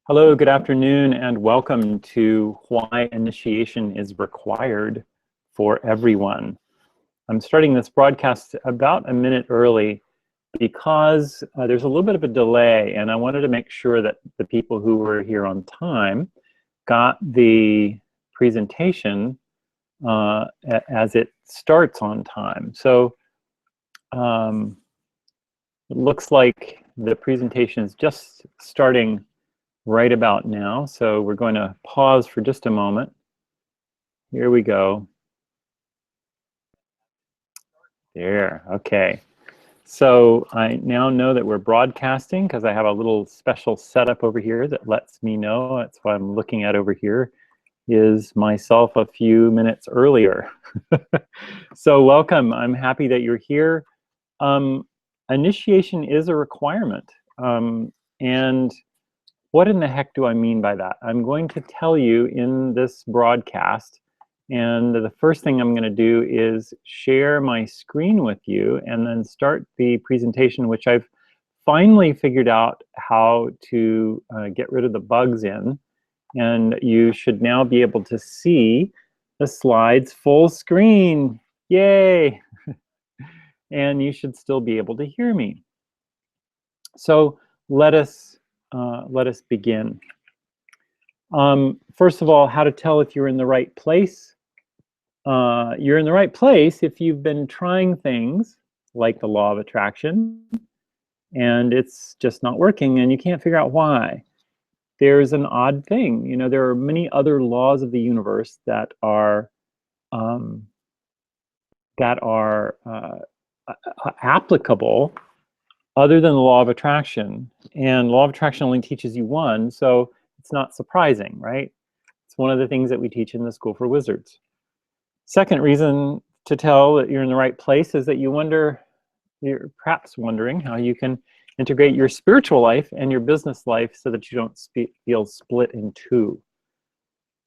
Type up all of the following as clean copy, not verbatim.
Hello, good afternoon, and welcome to Why Initiation is Required for Everyone. I'm starting this broadcast about a minute early because there's a little bit of a delay, and I wanted to make sure that the people who were here on time got the presentation as it starts on time. So it looks like the presentation is just starting right about now, so we're going to pause for just a moment. Here we go. There, okay. So I now know that we're broadcasting because I have a little special setup over here that lets me know. That's what I'm looking at over here, is myself a few minutes earlier. So welcome, I'm happy that you're here. Initiation is a requirement, and what in the heck do I mean by that? I'm going to tell you in this broadcast, and the first thing I'm going to do is share my screen with you and then start the presentation, which I've finally figured out how to get rid of the bugs in. And you should now be able to see the slides full screen. Yay! And you should still be able to hear me. So let us begin. First of all, how to tell if you're in the right place. You're in the right place if you've been trying things like the law of attraction and it's just not working and you can't figure out why. There's an odd thing. You know, there are many other laws of the universe that are applicable other than the law of attraction. And law of attraction only teaches you one, so it's not surprising, right? It's one of the things that we teach in the School for Wizards. Second reason to tell that you're in the right place is that you're perhaps wondering how you can integrate your spiritual life and your business life so that you don't feel split in two.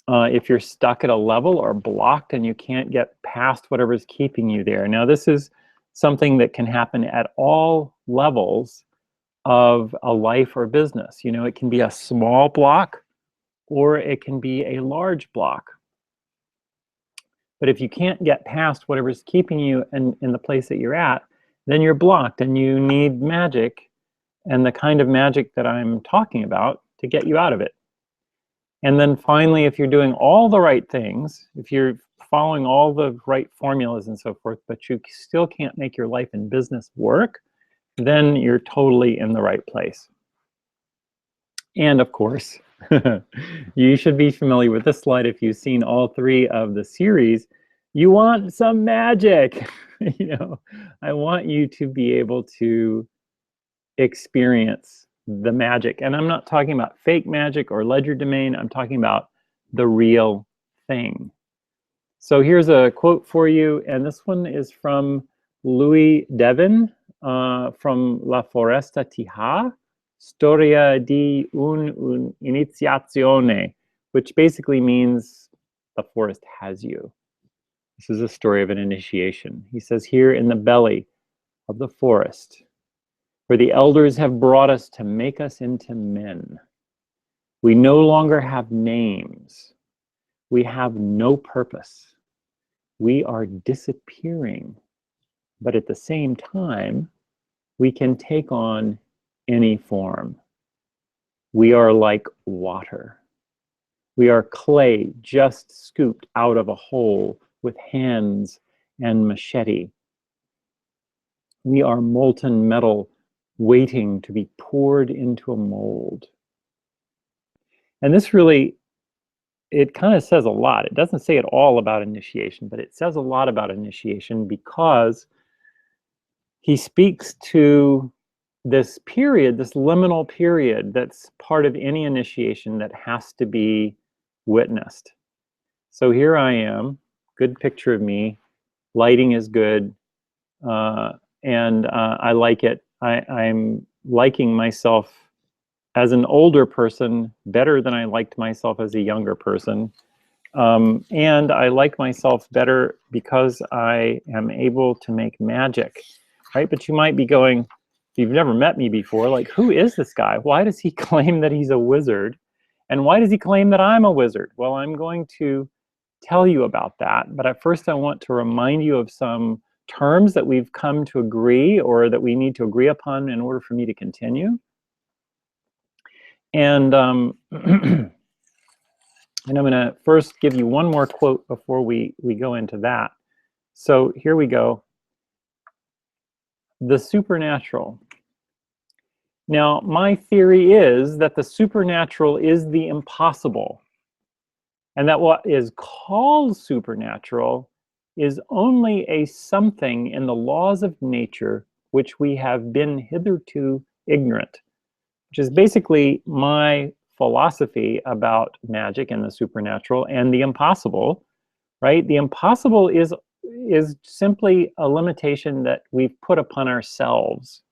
If you're stuck at a level or blocked and you can't get past whatever's keeping you there. Now, this is something that can happen at all levels of a life or business. You know, it can be a small block or it can be a large block. But if you can't get past whatever's keeping you in the place that you're at, then you're blocked and you need magic, and the kind of magic that I'm talking about, to get you out of it. And then finally, if you're doing all the right things, if you're following all the right formulas and so forth, but you still can't make your life and business work, then you're totally in the right place. And of course, you should be familiar with this slide if you've seen all three of the series. You want some magic. You know, I want you to be able to experience the magic. And I'm not talking about fake magic or ledger domain. I'm talking about the real thing. So here's a quote for you, and this one is from Louis Devin from La Foresta ti ha, Storia di un'iniziazione, which basically means the forest has you. This is a story of an initiation. He says, here in the belly of the forest, where the elders have brought us to make us into men, we no longer have names. We have no purpose. We are disappearing, but at the same time, we can take on any form. We are like water. We are clay just scooped out of a hole with hands and machete. We are molten metal waiting to be poured into a mold. And this really, it kind of says a lot. It doesn't say it all about initiation, but it says a lot about initiation because he speaks to this period, this liminal period that's part of any initiation that has to be witnessed. So here I am, good picture of me, lighting is good, and I like it. I'm liking myself as an older person better than I liked myself as a younger person. And I like myself better because I am able to make magic, right? But you might be going, if you've never met me before, like, who is this guy? Why does he claim that he's a wizard And why does he claim that I'm a wizard? Well, I'm going to tell you about that, but at first I want to remind you of some terms that we've come to agree, or that we need to agree upon in order for me to continue. And and I'm going to first give you one more quote before we go into that. So here we go. The supernatural. Now, my theory is that the supernatural is the impossible, and that what is called supernatural is only a something in the laws of nature which we have been hitherto ignorant, which is basically my philosophy about magic and the supernatural and the impossible, right? The impossible is simply a limitation that we've put upon ourselves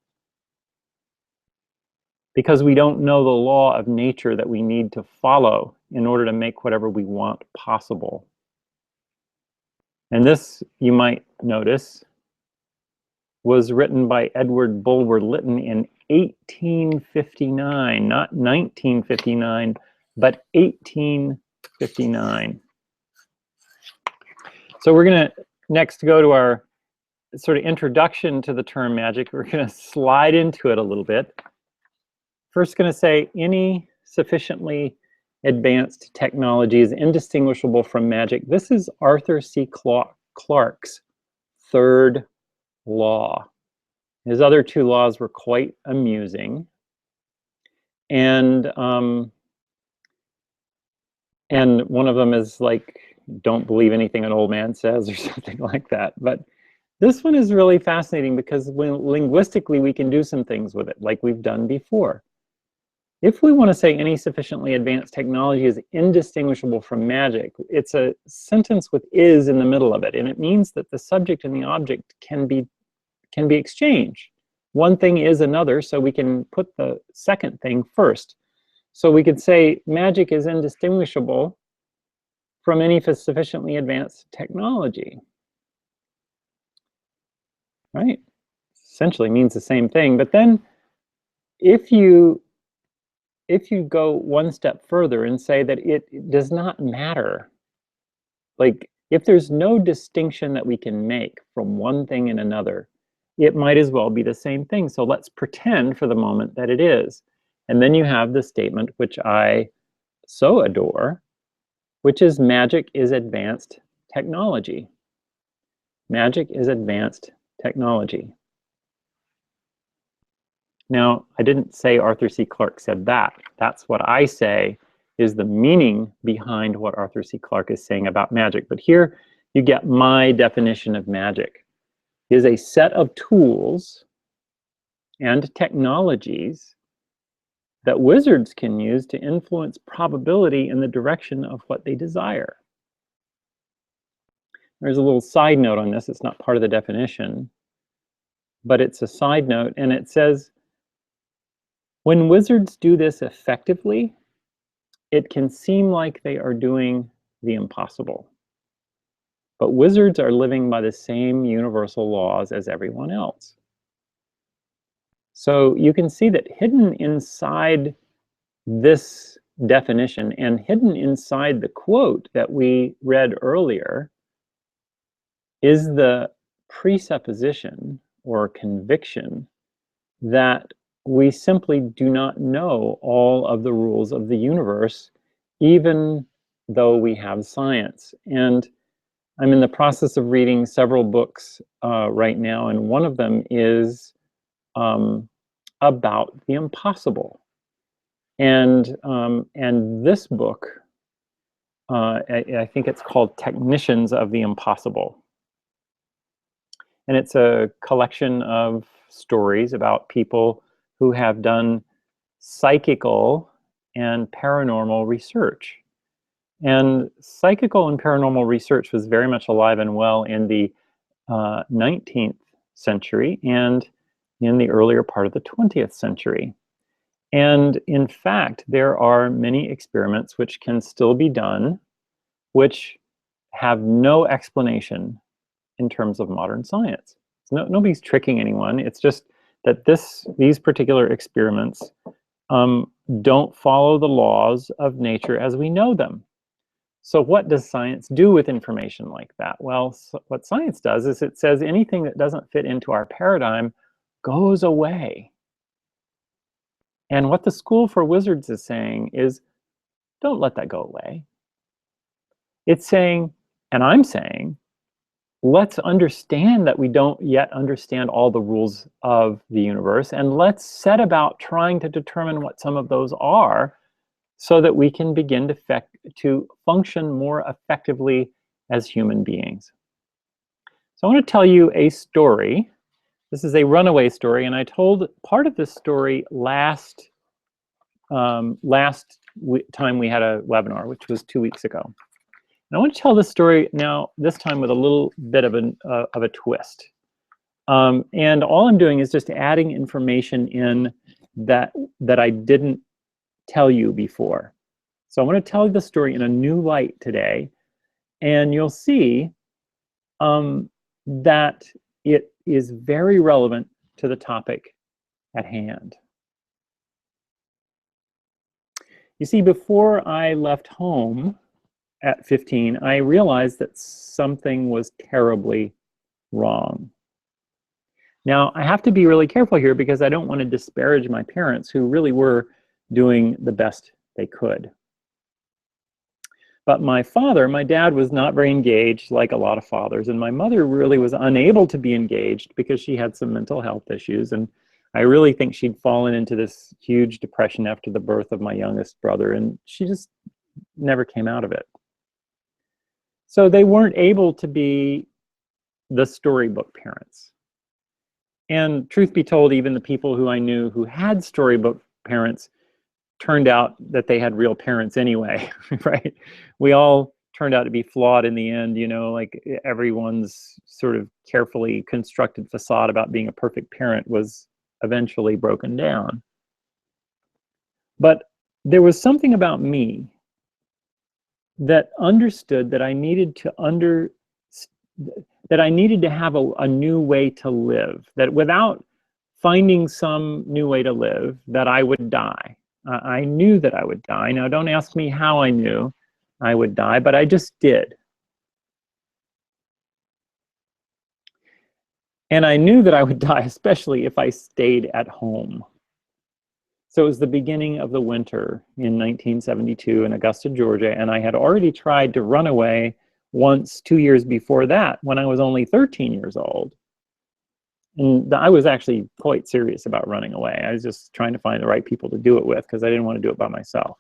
because we don't know the law of nature that we need to follow in order to make whatever we want possible. And this, you might notice, was written by Edward Bulwer Lytton in 1859, not 1959, but 1859. So we're going to next go to our sort of introduction to the term magic. We're going to slide into it a little bit. First, going to say any sufficiently advanced technology is indistinguishable from magic. This is Arthur C. Clarke's third law. His other two laws were quite amusing, and one of them is like, don't believe anything an old man says, or something like that. But this one is really fascinating because linguistically we can do some things with it, like we've done before. If we want to say any sufficiently advanced technology is indistinguishable from magic, it's a sentence with is in the middle of it, and it means that the subject and the object can be exchanged. One thing is another, so we can put the second thing first. So we could say magic is indistinguishable from any sufficiently advanced technology, right? Essentially means the same thing. But then if you go one step further and say that it does not matter, like if there's no distinction that we can make from one thing and another, it might as well be the same thing. So let's pretend for the moment that it is. And then you have the statement which I so adore, which is magic is advanced technology. Magic is advanced technology. Now, I didn't say Arthur C. Clarke said that. That's what I say is the meaning behind what Arthur C. Clarke is saying about magic. But here you get my definition of magic. It is a set of tools and technologies that wizards can use to influence probability in the direction of what they desire. There's a little side note on this. It's not part of the definition, but it's a side note, and it says, when wizards do this effectively, it can seem like they are doing the impossible. But wizards are living by the same universal laws as everyone else. So you can see that hidden inside this definition and hidden inside the quote that we read earlier is the presupposition or conviction that we simply do not know all of the rules of the universe, even though we have science. And I'm in the process of reading several books right now, and one of them is about the impossible. And this book, I think it's called Technicians of the Impossible. And it's a collection of stories about people who have done psychical and paranormal research. And psychical and paranormal research was very much alive and well in the 19th century and in the earlier part of the 20th century. And in fact, there are many experiments which can still be done, which have no explanation in terms of modern science. Nobody's tricking anyone. It's just that these particular experiments don't follow the laws of nature as we know them. So what does science do with information like that? Well, what science does is it says anything that doesn't fit into our paradigm goes away. And what the School for Wizards is saying is, don't let that go away. It's saying, and I'm saying, let's understand that we don't yet understand all the rules of the universe, and let's set about trying to determine what some of those are so that we can begin to function more effectively as human beings. So I want to tell you a story. This is a runaway story, and I told part of this story last time we had a webinar, which was 2 weeks ago. And I want to tell this story now, this time with a little bit of a twist. And all I'm doing is just adding information in that I didn't tell you before. So I want to tell you the story in a new light today, and you'll see that it is very relevant to the topic at hand. You see, before I left home at 15, I realized that something was terribly wrong. Now, I have to be really careful here because I don't want to disparage my parents, who really were doing the best they could. But my father, my dad, was not very engaged, like a lot of fathers, and my mother really was unable to be engaged because she had some mental health issues, and I really think she'd fallen into this huge depression after the birth of my youngest brother, and she just never came out of it. So they weren't able to be the storybook parents. And truth be told, even the people who I knew who had storybook parents turned out that they had real parents anyway, right? We all turned out to be flawed in the end, you know, like everyone's sort of carefully constructed facade about being a perfect parent was eventually broken down. But there was something about me that understood that I needed to have a new way to live, that without finding some new way to live, that I would die. I knew that I would die. Now, don't ask me how I knew I would die, but I just did. And I knew that I would die, especially if I stayed at home. So it was the beginning of the winter in 1972 in Augusta, Georgia, and I had already tried to run away once 2 years before that when I was only 13 years old. And I was actually quite serious about running away. I was just trying to find the right people to do it with because I didn't want to do it by myself.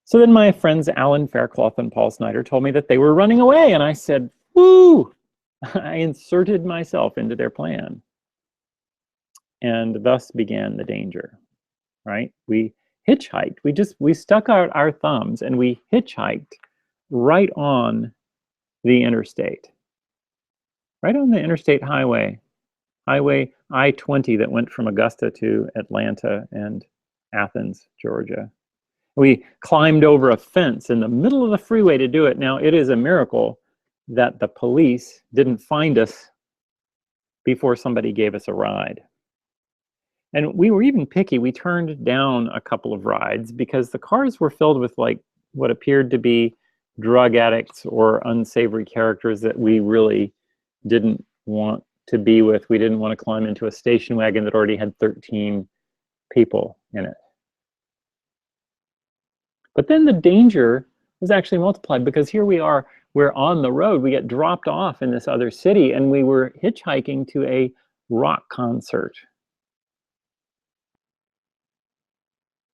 So then my friends Alan Faircloth and Paul Snyder told me that they were running away, and I said, woo! I inserted myself into their plan. And thus began the danger, right? We hitchhiked. We stuck out our thumbs and we hitchhiked right on the interstate. Right on the interstate highway I-20 that went from Augusta to Atlanta and Athens, Georgia. We climbed over a fence in the middle of the freeway to do it. Now, it is a miracle that the police didn't find us before somebody gave us a ride. And we were even picky. We turned down a couple of rides because the cars were filled with like what appeared to be drug addicts or unsavory characters that we really didn't want to be with. We didn't want to climb into a station wagon that already had 13 people in it. But then the danger was actually multiplied because here we are, we're on the road. We get dropped off in this other city and we were hitchhiking to a rock concert.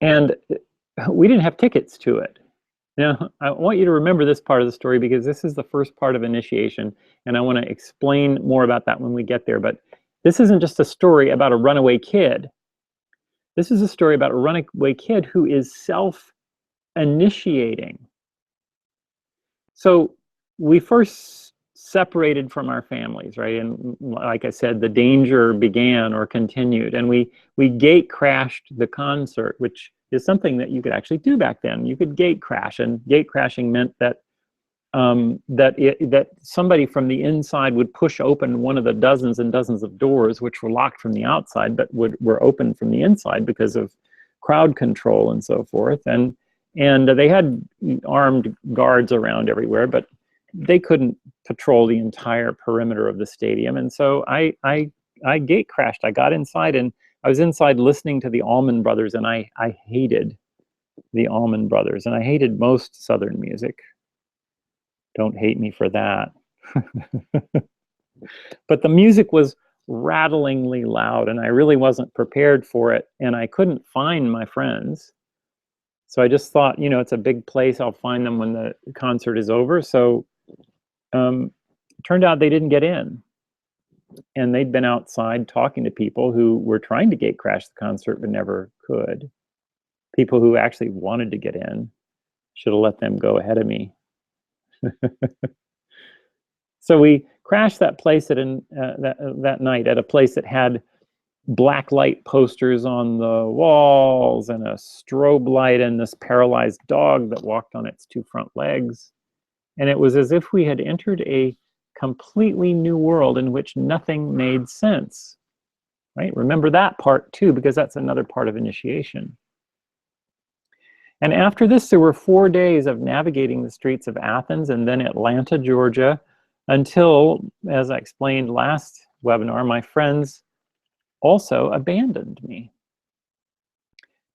And we didn't have tickets to it. Now, I want you to remember this part of the story because this is the first part of initiation, and I want to explain more about that when we get there. But this isn't just a story about a runaway kid. This is a story about a runaway kid who is self-initiating. So we first separated from our families, right? And like I said, the danger began or continued, and we gate crashed the concert, which is something that you could actually do back then. You could gate crash, and gate crashing meant that that somebody from the inside would push open one of the dozens and dozens of doors which were locked from the outside but were open from the inside because of crowd control and so forth. And they had armed guards around everywhere, but they couldn't patrol the entire perimeter of the stadium. And so I gate crashed. I got inside, and I was inside listening to the Allman Brothers, and I hated the Allman Brothers, and I hated most Southern music. Don't hate me for that. But the music was rattlingly loud, and I really wasn't prepared for it, and I couldn't find my friends. So I just thought, you know, it's a big place. I'll find them when the concert is over. So turned out they didn't get in. And they'd been outside talking to people who were trying to gate crash the concert but never could. People who actually wanted to get in. Should have let them go ahead of me. So we crashed that place that night at a place that had black light posters on the walls and a strobe light and this paralyzed dog that walked on its two front legs. And it was as if we had entered a completely new world in which nothing made sense, right? Remember that part too, because that's another part of initiation. And after this, there were 4 days of navigating the streets of Athens and then Atlanta, Georgia, until, as I explained last webinar, my friends also abandoned me.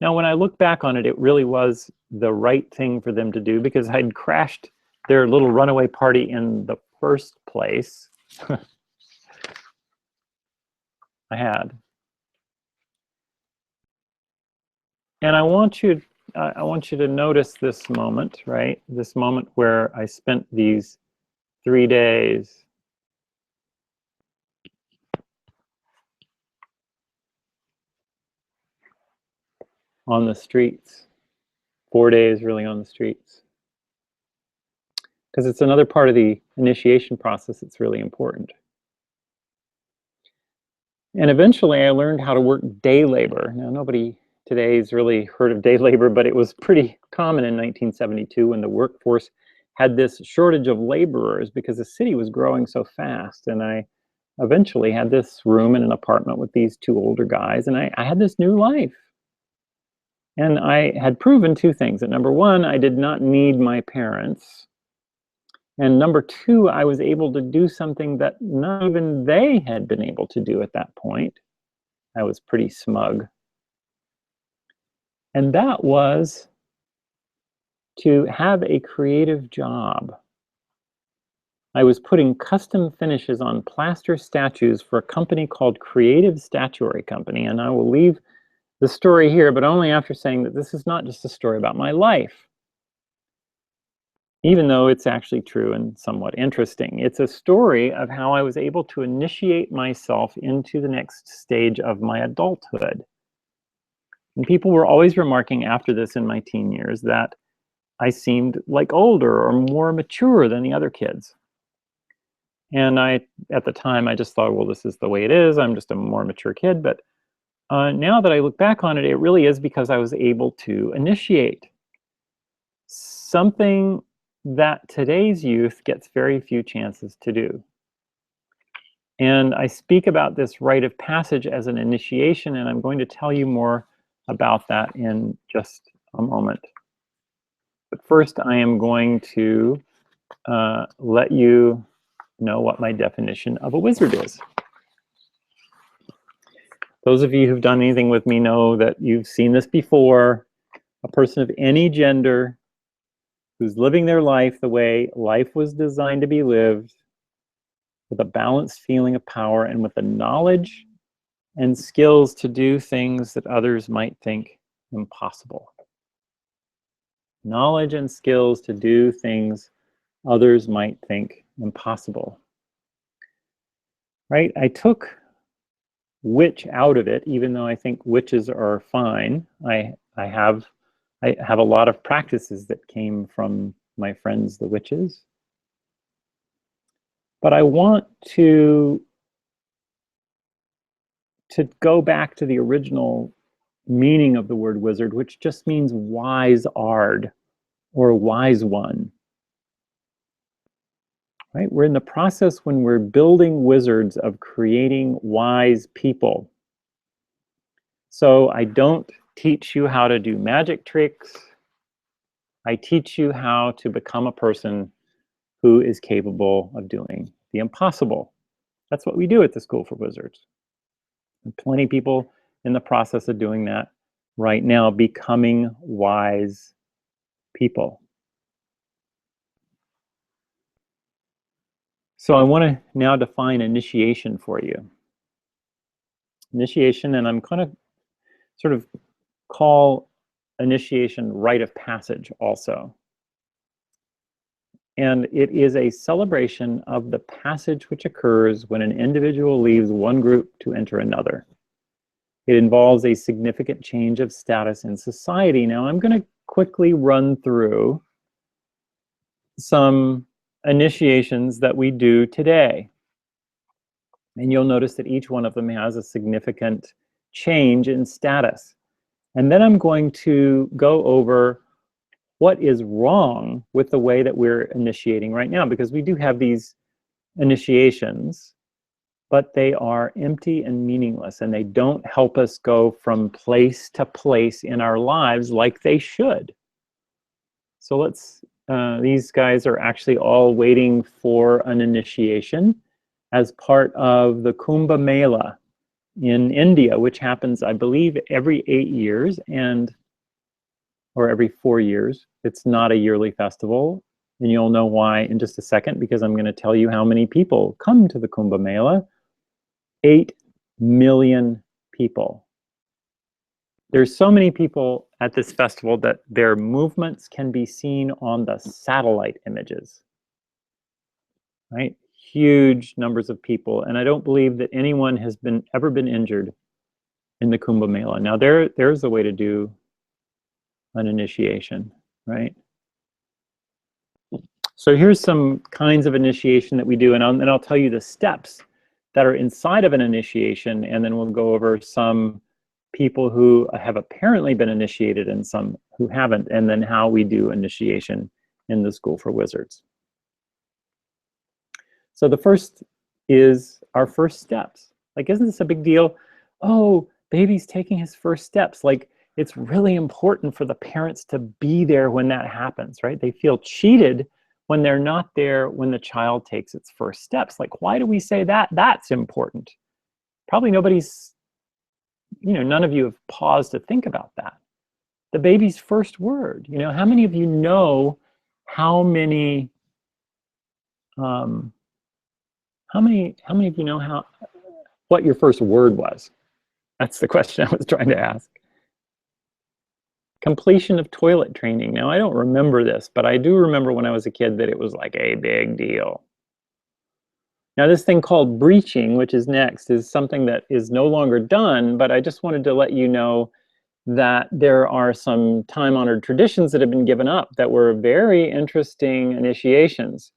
Now, when I look back on it, it really was the right thing for them to do, because I'd crashed their little runaway party in the first place. I had. And I want you to notice this moment, right? This moment where I spent these 3 days on the streets. 4 days really on the streets. Because it's another part of the initiation process that's really important. And eventually I learned how to work day labor. Now, nobody today has really heard of day labor, but it was pretty common in 1972 when the workforce had this shortage of laborers because the city was growing so fast. And I eventually had this room in an apartment with these 2 older guys, and I had this new life. And I had proven 2 things. That number 1, I did not need my parents. And number 2, I was able to do something that not even they had been able to do at that point. I was pretty smug. And that was to have a creative job. I was putting custom finishes on plaster statues for a company called Creative Statuary Company. And I will leave the story here, but only after saying that this is not just a story about my life, even though it's actually true and somewhat interesting. It's a story of how I was able to initiate myself into the next stage of my adulthood. And people were always remarking after this in my teen years that I seemed like older or more mature than the other kids. And at the time, I just thought, well, this is the way it is. I'm just a more mature kid. But now that I look back on it, it really is because I was able to initiate something that today's youth gets very few chances to do. And I speak about this rite of passage as an initiation, and I'm going to tell you more about that in just a moment. But first, I am going to let you know what my definition of a wizard is. Those of you who've done anything with me know that you've seen this before. A person of any gender who's living their life the way life was designed to be lived, with a balanced feeling of power and with the knowledge and skills to do things that others might think impossible. Knowledge and skills to do things others might think impossible. Right? I took witch out of it, even though I think witches are fine. I have a lot of practices that came from my friends, the witches. But I want to go back to the original meaning of the word wizard, which just means wise ard or wise one. right? We're in the process when we're building wizards of creating wise people. So I don't teach you how to do magic tricks. I teach you how to become a person who is capable of doing the impossible. That's what we do at the School for Wizards. And plenty of people in the process of doing that right now, becoming wise people. So I want to now define initiation for you. Initiation, and I'm going to sort of call initiation rite of passage also. And it is a celebration of the passage which occurs when an individual leaves one group to enter another. It involves a significant change of status in society. Now, I'm going to quickly run through some initiations that we do today. And you'll notice that each one of them has a significant change in status. And then I'm going to go over what is wrong with the way that we're initiating right now, because we do have these initiations, but they are empty and meaningless, and they don't help us go from place to place in our lives like they should. So these guys are actually all waiting for an initiation as part of the Kumbh Mela in India, which happens, I believe, every 8 years or every 4 years. It's not a yearly festival, and you'll know why in just a second, because I'm going to tell you how many people come to the Kumbh Mela. 8 million people. There's so many people at this festival that their movements can be seen on the satellite images, right? Huge numbers of people, and I don't believe that anyone has ever been injured in the Kumbh Mela. Now there's a way to do an initiation, right? So here's some kinds of initiation that we do, and I'll tell you the steps that are inside of an initiation, and then we'll go over some people who have apparently been initiated and some who haven't, and then how we do initiation in the School for Wizards. So the first is our first steps. Like, isn't this a big deal? Oh, baby's taking his first steps. Like, it's really important for the parents to be there when that happens, right? They feel cheated when they're not there when the child takes its first steps. Like, why do we say that? That's important. Probably nobody's, none of you have paused to think about that. The baby's first word, how many of you know how many of you know what your first word was? That's the question I was trying to ask. Completion of toilet training. Now, I don't remember this, but I do remember when I was a kid that it was like a big deal. Now, this thing called breaching, which is next, is something that is no longer done, but I just wanted to let you know that there are some time-honored traditions that have been given up that were very interesting initiations,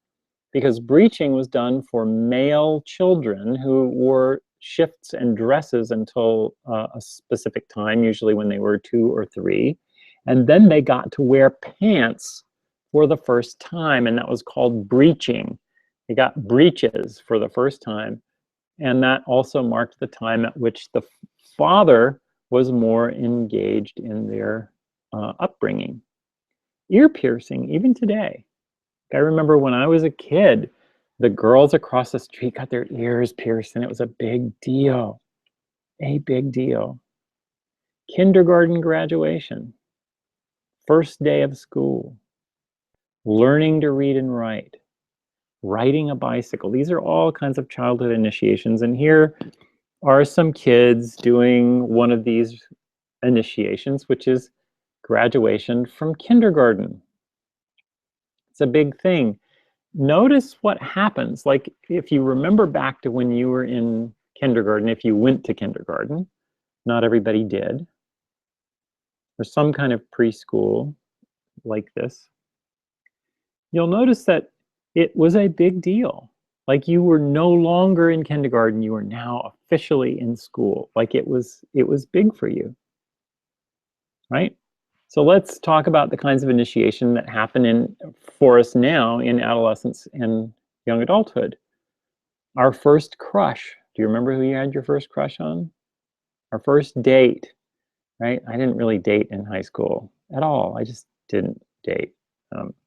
because breaching was done for male children who wore shifts and dresses until a specific time, usually when they were 2 or 3. And then they got to wear pants for the first time, and that was called breaching. They got breeches for the first time, and that also marked the time at which the father was more engaged in their upbringing. Ear piercing, even today. I remember when I was a kid, the girls across the street got their ears pierced, and it was a big deal. A big deal. Kindergarten graduation. First day of school. Learning to read and write. Riding a bicycle. These are all kinds of childhood initiations, and here are some kids doing one of these initiations, which is graduation from kindergarten. It's a big thing. Notice what happens. Like, if you remember back to when you were in kindergarten, if you went to kindergarten, not everybody did, or some kind of preschool like this, you'll notice that it was a big deal. Like, you were no longer in kindergarten, you were now officially in school. Like, it was big for you, right? So let's talk about the kinds of initiation that happen for us now in adolescence and young adulthood. Our first crush. Do you remember who you had your first crush on? Our first date, right? I didn't really date in high school at all. I just didn't date.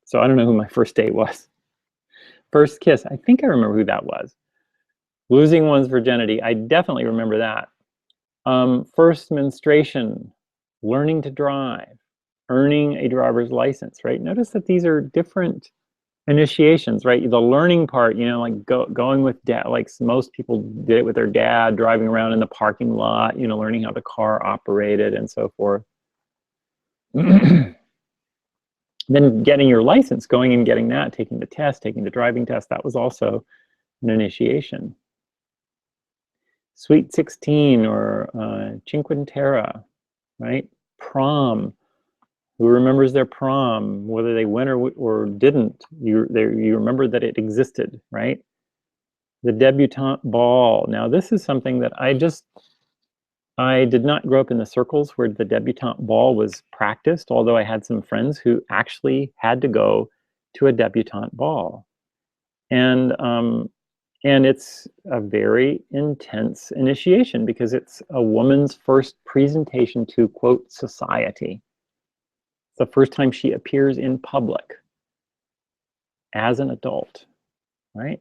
So I don't know who my first date was. First kiss, I think I remember who that was. Losing one's virginity, I definitely remember that. First menstruation, learning to drive, earning a driver's license, right? Notice that these are different initiations, right? The learning part, you know, like going with dad, like most people did it with their dad, driving around in the parking lot, you know, learning how the car operated and so forth. Then getting your license, going and getting that, taking the test, taking the driving test, that was also an initiation. Sweet 16 or Cinquantera, right? Prom. Who remembers their prom, whether they went or didn't? You remember that it existed, right? The debutante ball. Now, this is something that I did not grow up in the circles where the debutante ball was practiced, although I had some friends who actually had to go to a debutante ball. And it's a very intense initiation because it's a woman's first presentation to, quote, society. It's the first time she appears in public as an adult, right?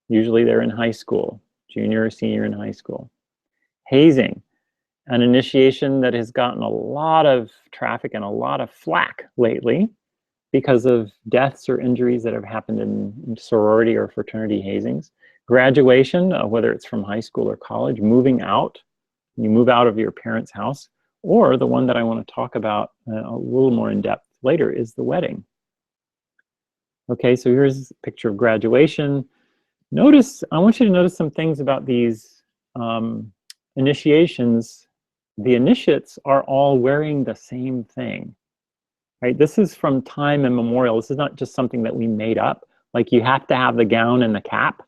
Usually they're in high school, junior or senior in high school. Hazing, an initiation that has gotten a lot of traffic and a lot of flack lately because of deaths or injuries that have happened in sorority or fraternity hazings. Graduation, whether it's from high school or college, moving out, you move out of your parents' house, or the one that I want to talk about a little more in depth later is the wedding. Okay, so here's a picture of graduation. I want you to notice some things about these initiations. The initiates are all wearing the same thing, right? This is from time immemorial. This is not just something that we made up. Like you have to have the gown and the cap,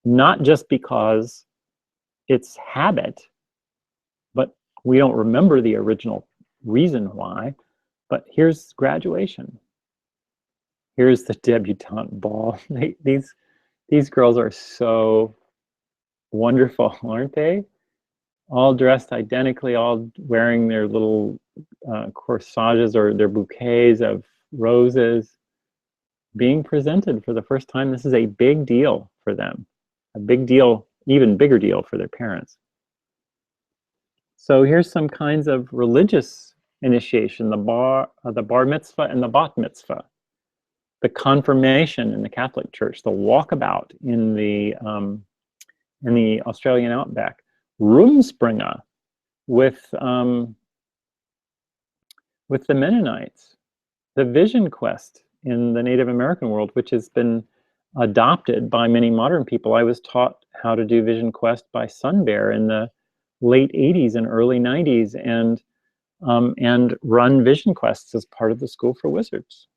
not just because it's habit, but we don't remember the original reason why. But here's graduation. Here's the debutante ball. These girls are so wonderful, aren't they? All dressed identically, all wearing their little corsages or their bouquets of roses, being presented for the first time. This is a big deal for them, a big deal, even bigger deal for their parents. So here's some kinds of religious initiation: the bar mitzvah and the bat mitzvah, the confirmation in the Catholic Church, the walkabout in the Australian outback, Rumspringa with the Mennonites, the Vision Quest in the Native American world, which has been adopted by many modern people. I was taught how to do Vision Quest by Sun Bear in the late 80s and early 90s, and run Vision Quests as part of the School for Wizards.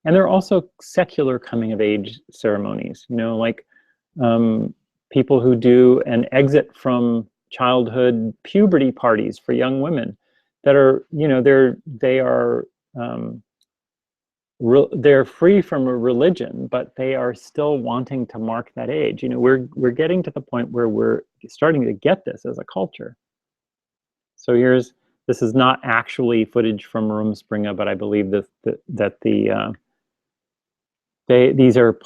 And there are also secular coming of age ceremonies, you know, like people who do an exit from childhood puberty parties for young women that are, you know, they're free from a religion, but they are still wanting to mark that age. You know, we're getting to the point where we're starting to get this as a culture. So this is not actually footage from Rumspringa, but I believe that these are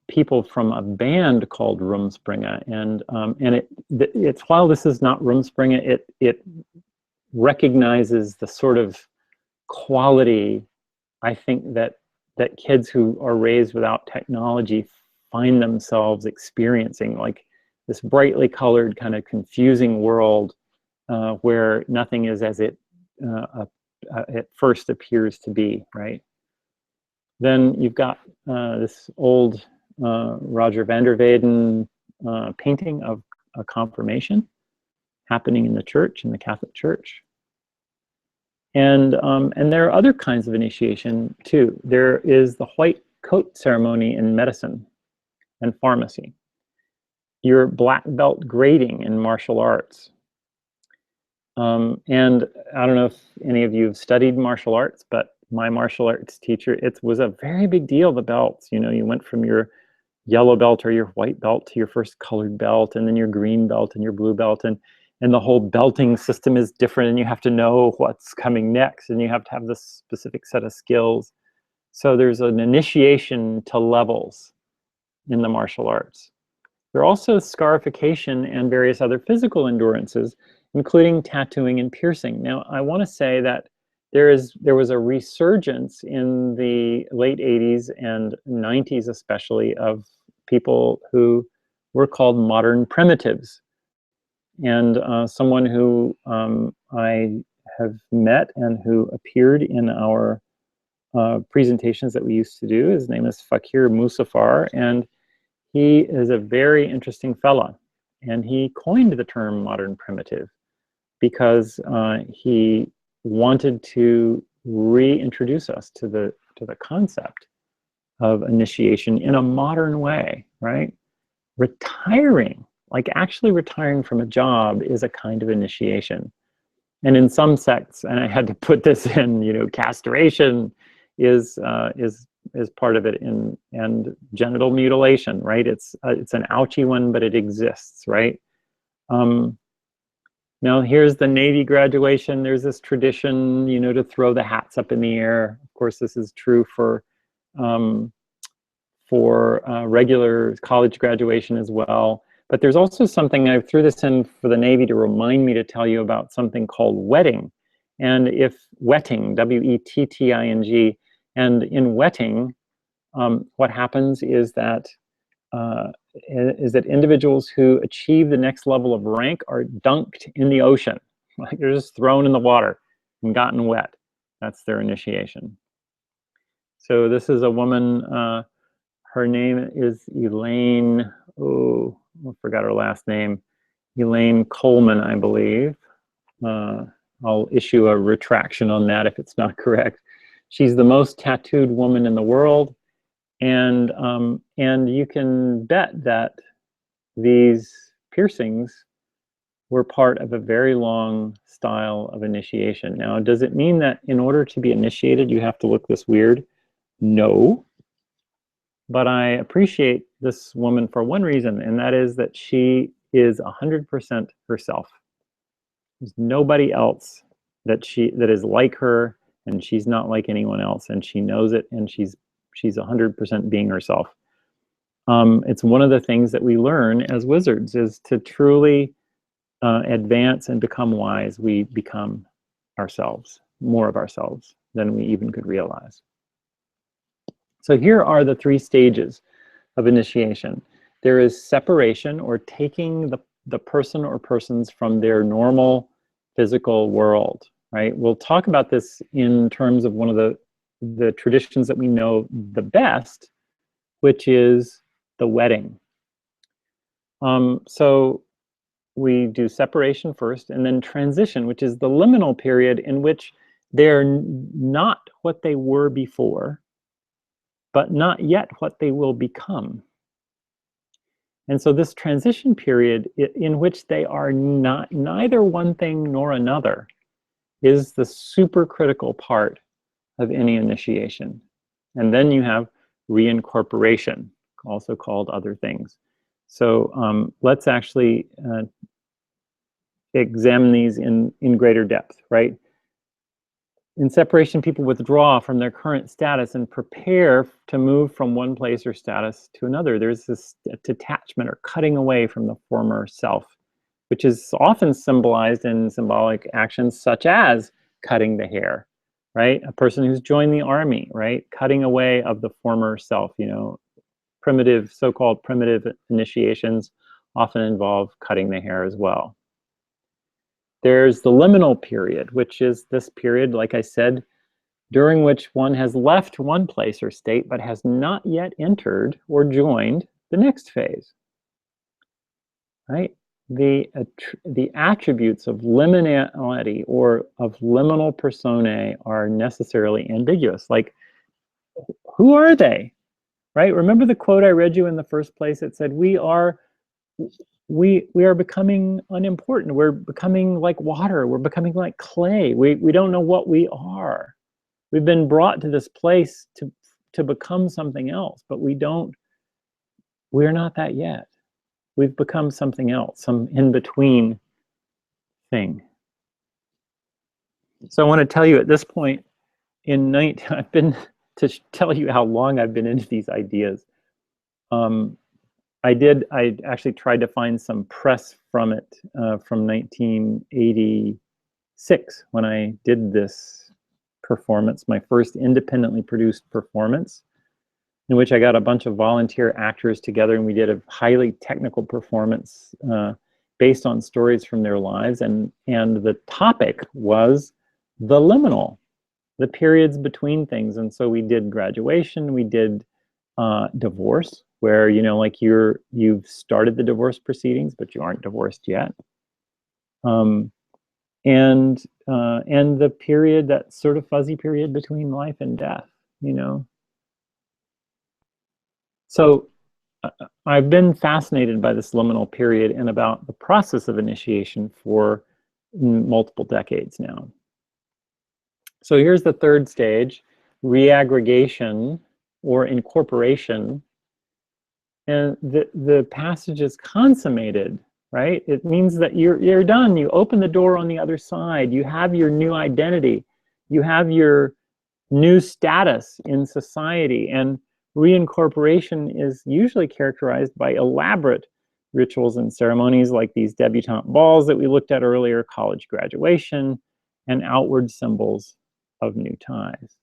people from a band called Rumspringa, and it's while this is not Rumspringa, it recognizes the sort of quality, I think, that kids who are raised without technology find themselves experiencing, like this brightly colored kind of confusing world where nothing is as it at first appears to be, right? Then you've got this old Roger van der Weyden painting of a confirmation happening in the church, in the Catholic Church. And there are other kinds of initiation too. There is the white coat ceremony in medicine and pharmacy. Your black belt grading in martial arts. And I don't know if any of you have studied martial arts, but my martial arts teacher, it was a very big deal, the belts. You know, you went from your yellow belt or your white belt to your first colored belt, and then your green belt and your blue belt, and the whole belting system is different, and you have to know what's coming next, and you have to have this specific set of skills. So there's an initiation to levels in the martial arts. There are also scarification and various other physical endurances, including tattooing and piercing. Now, I want to say that there was a resurgence in the late 80s and 90s especially of people who were called modern primitives. And someone who I have met and who appeared in our presentations that we used to do, his name is Fakir Musafar, and he is a very interesting fella. And he coined the term modern primitive because he wanted to reintroduce us to the concept of initiation in a modern way, right? Retiring, like actually retiring from a job, is a kind of initiation. And in some sects, and I had to put this in, you know, castration is part of it, and genital mutilation, right? It's an ouchy one, but it exists, right? Now here's the Navy graduation. There's this tradition, you know, to throw the hats up in the air. Of course, this is true for regular college graduation as well. But there's also something, I threw this in for the Navy to remind me to tell you about something called wetting. And if wetting, W-E-T-T-I-N-G, and in wetting, what happens is that individuals who achieve the next level of rank are dunked in the ocean. Like they're just thrown in the water and gotten wet. That's their initiation. So this is a woman, her name is Elaine, oh, I forgot her last name, Elaine Coleman, I believe. I'll issue a retraction on that if it's not correct. She's the most tattooed woman in the world. And you can bet that these piercings were part of a very long style of initiation. Now, does it mean that in order to be initiated, you have to look this weird? No. But I appreciate this woman for one reason, and that is that she is 100% herself. There's nobody else that is like her, and she's not like anyone else, and she knows it, and she's 100% being herself. It's one of the things that we learn as wizards, is to truly advance and become wise. We become ourselves, more of ourselves than we even could realize. So here are the 3 stages of initiation. There is separation, or taking the person or persons from their normal physical world, right? We'll talk about this in terms of one of the traditions that we know the best, which is the wedding. So we do separation first, and then transition, which is the liminal period in which they're not what they were before, but not yet what they will become. And so this transition period in which they are neither one thing nor another is the super critical part of any initiation. And then you have reincorporation, also called other things. So let's actually examine these in greater depth, right? In separation, people withdraw from their current status and prepare to move from one place or status to another. There's this detachment or cutting away from the former self, which is often symbolized in symbolic actions such as cutting the hair, right? A person who's joined the army, right? Cutting away of the former self, you know, primitive, so-called primitive initiations often involve cutting the hair as well. There's the liminal period, which is this period, like I said, during which one has left one place or state, but has not yet entered or joined the next phase, right? The attributes of liminality or of liminal personae are necessarily ambiguous. Like, who are they, right? Remember the quote I read you in the first place? It said, we are becoming unimportant. We're becoming like water. We're becoming like clay. We don't know what we are. We've been brought to this place to become something else, but we're not that yet. We've become something else, some in-between thing. So I want to tell you at this point, I've been, to tell you how long I've been into these ideas. I actually tried to find some press from it from 1986 when I did this performance, my first independently produced performance, in which I got a bunch of volunteer actors together and we did a highly technical performance based on stories from their lives. And the topic was the liminal, the periods between things. And so we did graduation, we did divorce, where, you know, like you've started the divorce proceedings, but you aren't divorced yet. And the period, that sort of fuzzy period between life and death, you know. So I've been fascinated by this liminal period and about the process of initiation for multiple decades now. So here's the third stage, reaggregation or incorporation. And the passage is consummated, right? It means that you're done. You open the door on the other side. You have your new identity. You have your new status in society. And reincorporation is usually characterized by elaborate rituals and ceremonies like these debutante balls that we looked at earlier, college graduation, and outward symbols of new ties.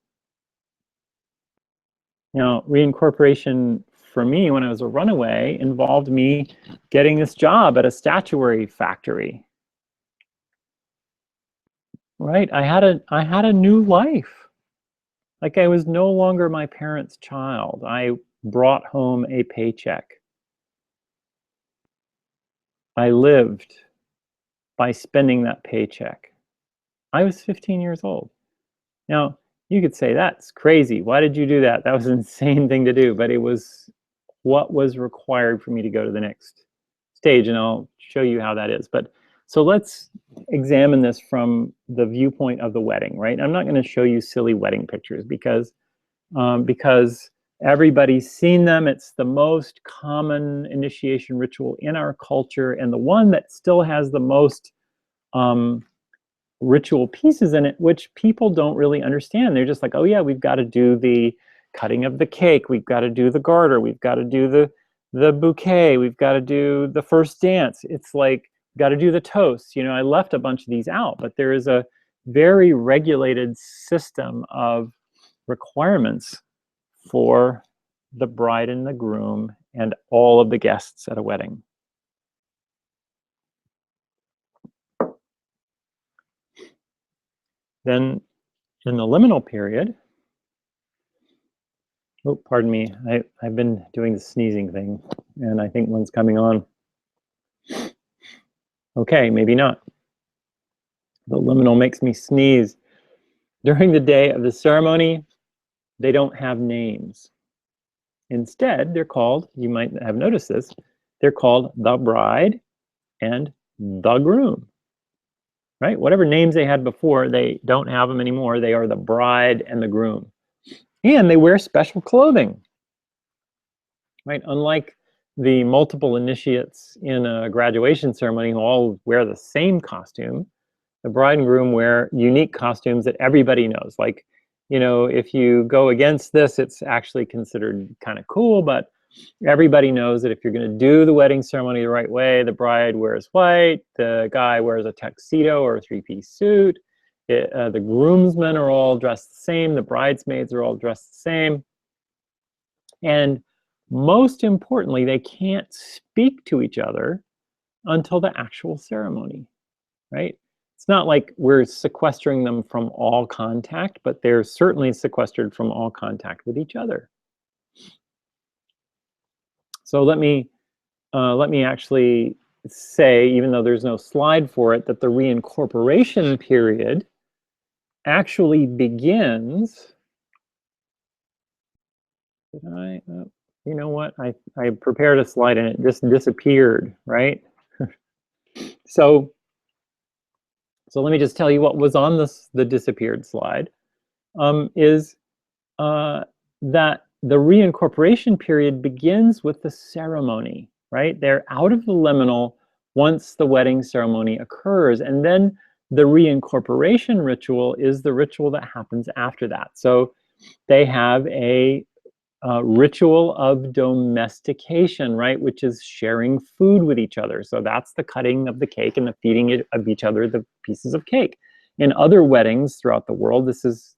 Now, reincorporation for me, when I was a runaway, involved me getting this job at a statuary factory. Right? I had a new life. Like, I was no longer my parents' child. I brought home a paycheck. I lived by spending that paycheck. I was 15 years old. Now, you could say, that's crazy. Why did you do that? That was an insane thing to do, but it was what was required for me to go to the next stage, and I'll show you how that is. But so let's examine this from the viewpoint of the wedding, right? I'm not going to show you silly wedding pictures because everybody's seen them. It's the most common initiation ritual in our culture, and the one that still has the most ritual pieces in it, which people don't really understand. They're just like, oh yeah, we've got to do the cutting of the cake, we've got to do the garter, we've got to do the bouquet, we've got to do the first dance. It's like, got to do the toast. You know, I left a bunch of these out, but there is a very regulated system of requirements for the bride and the groom and all of the guests at a wedding. Then in the liminal period, oh, pardon me, I've been doing the sneezing thing, and I think one's coming on. Okay, maybe not. The liminal makes me sneeze. During the day of the ceremony, they don't have names. Instead, they're called, you might have noticed this, they're called the bride and the groom, right? Whatever names they had before, they don't have them anymore. They are the bride and the groom. And they wear special clothing, right? Unlike the multiple initiates in a graduation ceremony who all wear the same costume, the bride and groom wear unique costumes that everybody knows. Like, you know, if you go against this, it's actually considered kind of cool, but everybody knows that if you're going to do the wedding ceremony the right way, the bride wears white, the guy wears a tuxedo or a three-piece suit, the groomsmen are all dressed the same, the bridesmaids are all dressed the same, and most importantly, they can't speak to each other until the actual ceremony, right? It's not like we're sequestering them from all contact, but they're certainly sequestered from all contact with each other. So let me actually say, even though there's no slide for it, that the reincorporation period actually begins. Did I? You know what? I prepared a slide and it just disappeared, right? So let me just tell you what was on the disappeared slide. is that the reincorporation period begins with the ceremony, right? They're out of the liminal once the wedding ceremony occurs, and then the reincorporation ritual is the ritual that happens after that. So they have a ritual of domestication, right, which is sharing food with each other. So that's the cutting of the cake and the feeding of each other the pieces of cake. In other weddings throughout the world, this is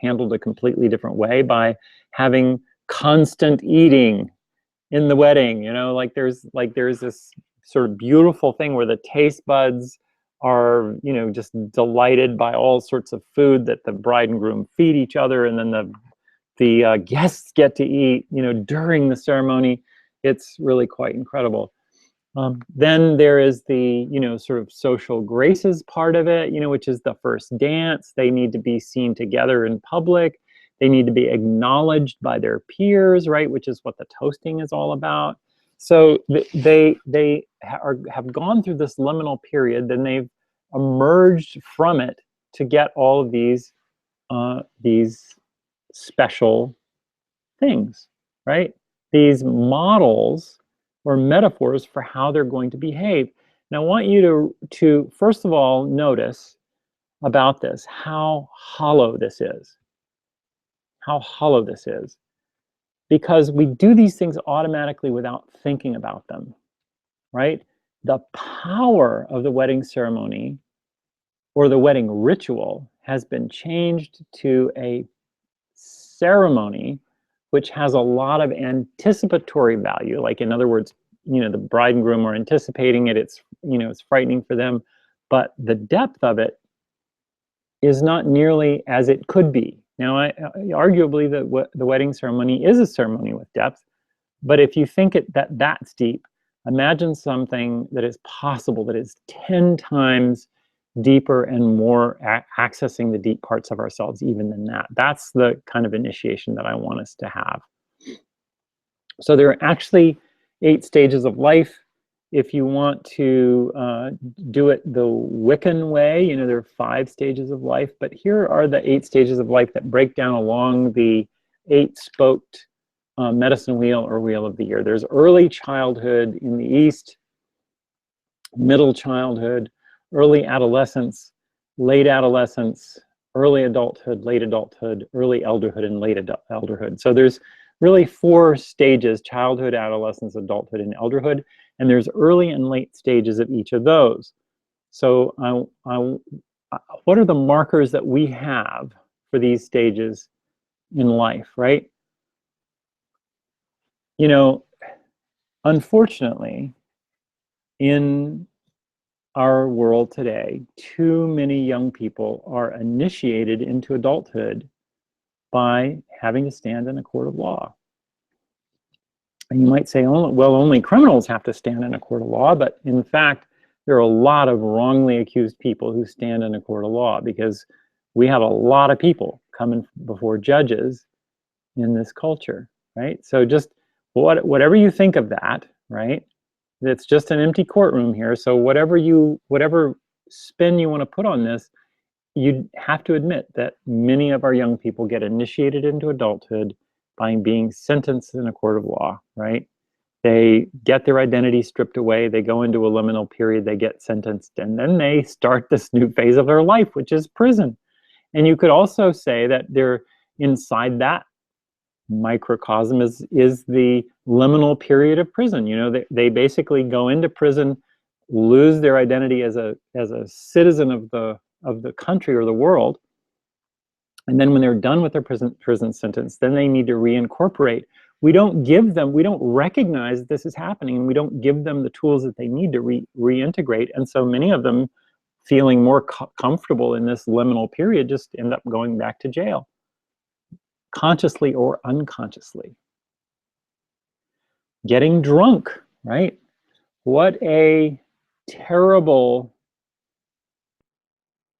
handled a completely different way by having constant eating in the wedding. You know, like there's this sort of beautiful thing where the taste buds are, you know, just delighted by all sorts of food that the bride and groom feed each other, and then the guests get to eat, you know, during the ceremony. It's really quite incredible. Then there is the, you know, sort of social graces part of it, you know, which is the first dance. They need to be seen together in public. They need to be acknowledged by their peers, right, which is what the toasting is all about. So they have gone through this liminal period, then they've emerged from it to get all of these special things, right? These models or metaphors for how they're going to behave. Now, I want you to first of all notice about this, how hollow this is. How hollow this is. Because we do these things automatically without thinking about them, right? The power of the wedding ceremony or the wedding ritual has been changed to a ceremony which has a lot of anticipatory value. Like, in other words, you know, the bride and groom are anticipating it. It's, you know, it's frightening for them, but the depth of it is not nearly as it could be. Now, arguably, the wedding ceremony is a ceremony with depth, but if you think that's deep, imagine something that is possible, that is 10 times deeper and more accessing the deep parts of ourselves even than that. That's the kind of initiation that I want us to have. So there are actually 8 stages of life. If you want to do it the Wiccan way, you know, there are 5 stages of life, but here are the 8 stages of life that break down along the 8-spoked medicine wheel or wheel of the year. There's early childhood in the East, middle childhood, early adolescence, late adolescence, early adulthood, late adulthood, early elderhood, and late elderhood. So there's really 4 stages: childhood, adolescence, adulthood, and elderhood. And there's early and late stages of each of those. So what are the markers that we have for these stages in life, right? You know, unfortunately, in our world today, too many young people are initiated into adulthood by having to stand in a court of law. And you might say, oh, well, only criminals have to stand in a court of law, but in fact, there are a lot of wrongly accused people who stand in a court of law, because we have a lot of people coming before judges in this culture, right? So just whatever you think of that, right? It's just an empty courtroom here. So whatever spin you want to put on this, you have to admit that many of our young people get initiated into adulthood by being sentenced in a court of law, right? They get their identity stripped away, they go into a liminal period, they get sentenced, and then they start this new phase of their life, which is prison. And you could also say that they're inside that microcosm is the liminal period of prison. You know, they basically go into prison, lose their identity as a citizen of the country or the world, and then when they're done with their prison sentence, then they need to reincorporate. We don't recognize that this is happening, and we don't give them the tools that they need to reintegrate. And so many of them, feeling more comfortable in this liminal period, just end up going back to jail, consciously or unconsciously. Getting drunk, right? What a terrible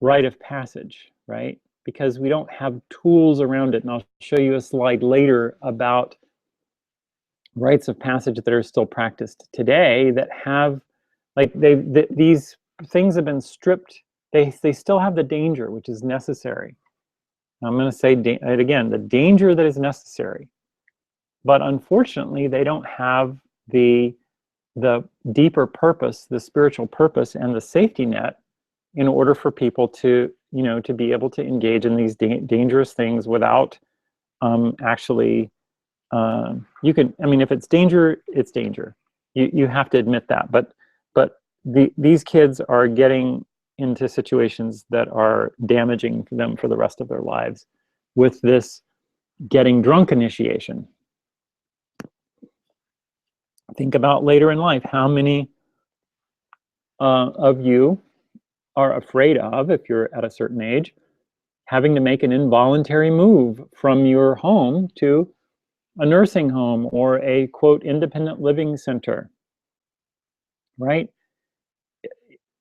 rite of passage, right? Because we don't have tools around it. And I'll show you a slide later about rites of passage that are still practiced today that have, like, these things have been stripped. They still have the danger, which is necessary. I'm going to say it again, the danger that is necessary. But unfortunately, they don't have the deeper purpose, the spiritual purpose, and the safety net in order for people to, to be able to engage in these dangerous things without actually, I mean, if it's danger, it's danger. You have to admit that. But these kids are getting into situations that are damaging them for the rest of their lives with this getting drunk initiation. Think about later in life, how many of you are afraid of, if you're at a certain age, having to make an involuntary move from your home to a nursing home or a, quote, independent living center, right?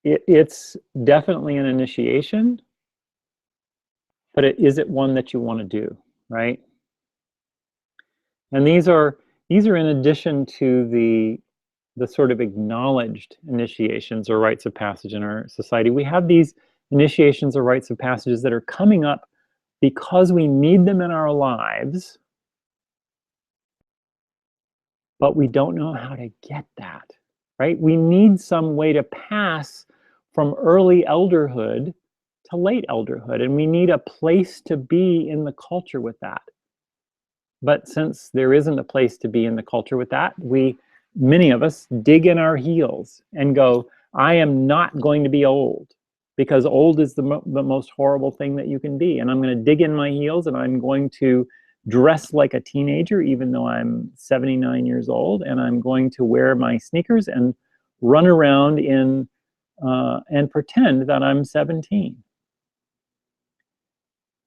It's definitely an initiation, but is it one that you want to do, right? And these are in addition to the sort of acknowledged initiations or rites of passage in our society. We have these initiations or rites of passages that are coming up because we need them in our lives, but we don't know how to get that, right? We need some way to pass from early elderhood to late elderhood, and we need a place to be in the culture with that. But since there isn't a place to be in the culture with that, many of us dig in our heels and go, I am not going to be old, because old is the most horrible thing that you can be. And I'm going to dig in my heels and I'm going to dress like a teenager, even though I'm 79 years old, and I'm going to wear my sneakers and run around and pretend that I'm 17.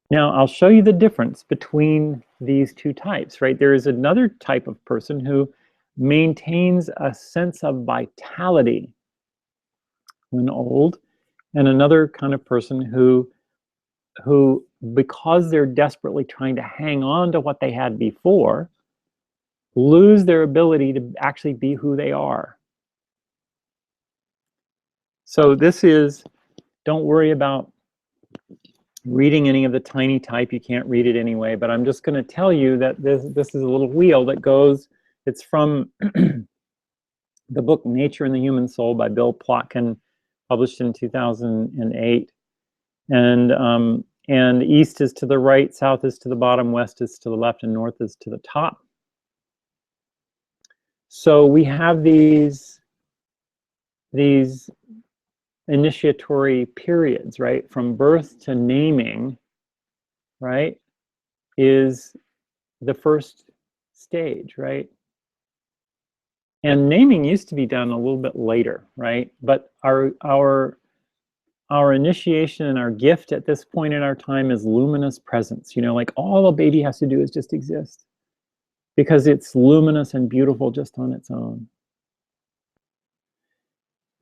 Now, I'll show you the difference between these two types, right? There is another type of person who maintains a sense of vitality when old, and another kind of person who because they're desperately trying to hang on to what they had before, lose their ability to actually be who they are. So this is, don't worry about reading any of the tiny type. You can't read it anyway, but I'm just going to tell you that this is a little wheel that goes, it's from the book Nature and the Human Soul by Bill Plotkin, published in 2008. And east is to the right, south is to the bottom, west is to the left, and north is to the top. So we have these initiatory periods, right? From birth to naming, right, is the first stage, right? And naming used to be done a little bit later, right? But our initiation and our gift at this point in our time is luminous presence. Like all a baby has to do is just exist, because it's luminous and beautiful just on its own.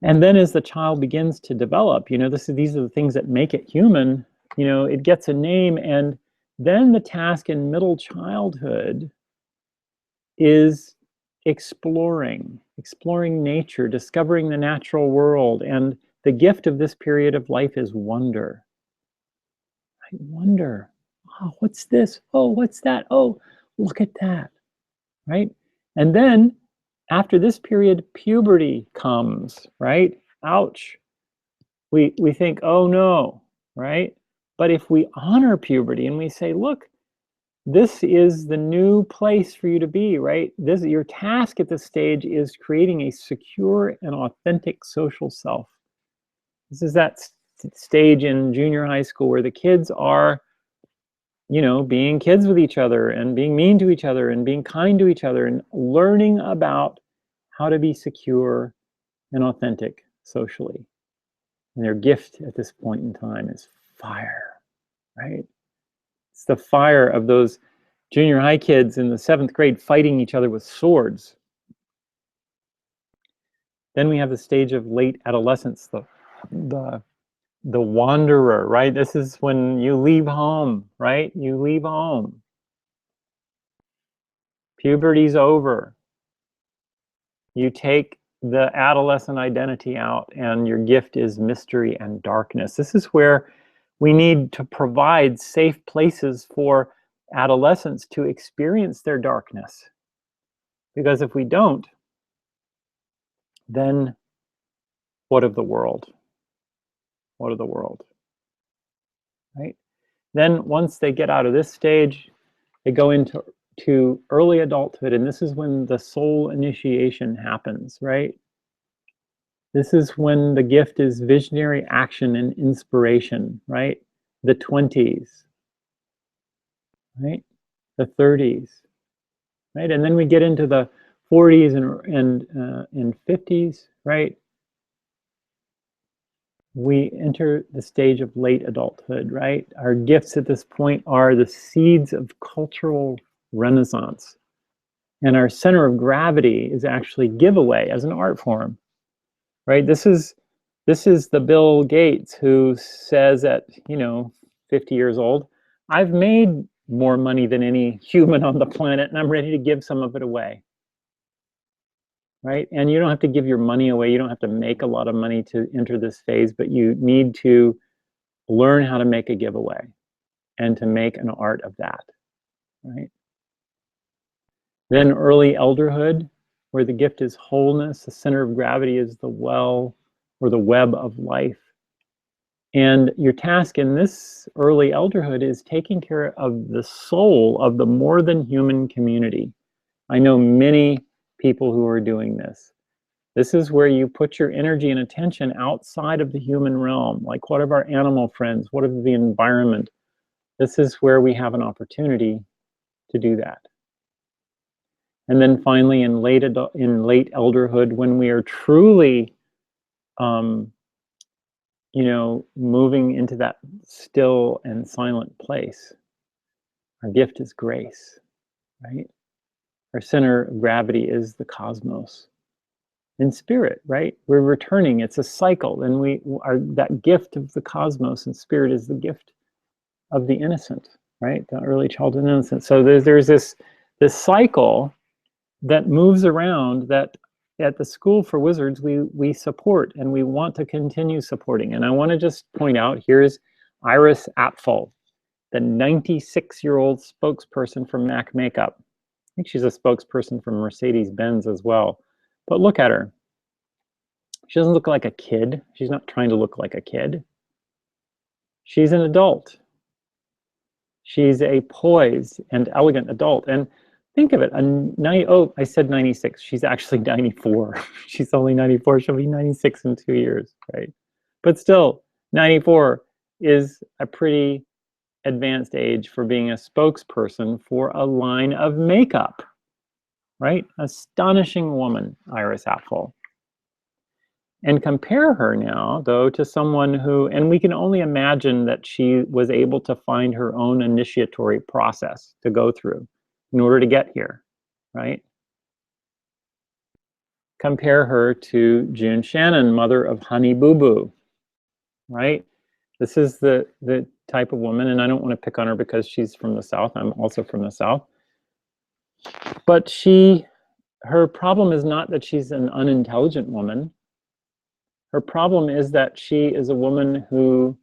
And then as the child begins to develop, these are the things that make it human. It gets a name, and then the task in middle childhood is exploring nature, discovering the natural world. And the gift of this period of life is wonder. I wonder, oh, what's this? Oh, what's that? Oh, look at that, right? And then after this period, puberty comes, right? Ouch. We think, oh no, right? But if we honor puberty and we say, look, this is the new place for you to be, right? Your task at this stage is creating a secure and authentic social self. This is that stage in junior high school where the kids are, being kids with each other and being mean to each other and being kind to each other and learning about how to be secure and authentic socially. And their gift at this point in time is fire, right? It's the fire of those junior high kids in the 7th grade fighting each other with swords. Then we have the stage of late adolescence, the wanderer, right? This is when you leave home, right? You leave home. Puberty's over. You take the adolescent identity out, and your gift is mystery and darkness. This is where We need to provide safe places for adolescents to experience their darkness. Because if we don't, then what of the world? What of the world? Right? Then once they get out of this stage, they go into early adulthood, and this is when the soul initiation happens, right? This is when the gift is visionary action and inspiration, right? The 20s, right? The 30s, right? And then we get into the 40s and 50s, right? We enter the stage of late adulthood, right? Our gifts at this point are the seeds of cultural renaissance. And our center of gravity is actually giveaway as an art form, right? This is the Bill Gates who says at, 50 years old, I've made more money than any human on the planet, and I'm ready to give some of it away. Right? And you don't have to give your money away. You don't have to make a lot of money to enter this phase, but you need to learn how to make a giveaway and to make an art of that, right? Then early elderhood, where the gift is wholeness, the center of gravity is the well or the web of life. And your task in this early elderhood is taking care of the soul of the more than human community. I know many people who are doing this. This is where you put your energy and attention outside of the human realm. Like, what of our animal friends? What of the environment? This is where we have an opportunity to do that. And then finally, in late elderhood, when we are truly, moving into that still and silent place, our gift is grace, right? Our center of gravity is the cosmos. In spirit, right? We're returning. It's a cycle, and we are that gift of the cosmos, and spirit is the gift of the innocent, right? The early childhood innocent. So there's this cycle that moves around that at the School for Wizards we support, and we want to continue supporting. And I want to just point out, here's Iris Apfel, the 96-year-old spokesperson for MAC Makeup. I think she's a spokesperson for Mercedes-Benz as well. But look at her. She doesn't look like a kid. She's not trying to look like a kid. She's an adult. She's a poised and elegant adult. And think of it, I said 96. She's actually 94. She's only 94. She'll be 96 in 2 years, right? But still, 94 is a pretty advanced age for being a spokesperson for a line of makeup, right? Astonishing woman, Iris Apfel. And compare her now, though, to someone who, and we can only imagine that she was able to find her own initiatory process to go through in order to get here, right? Compare her to June Shannon, mother of Honey Boo Boo, right? This is the type of woman, and I don't want to pick on her because she's from the South. I'm also from the South. But her problem is not that she's an unintelligent woman. Her problem is that she is a woman who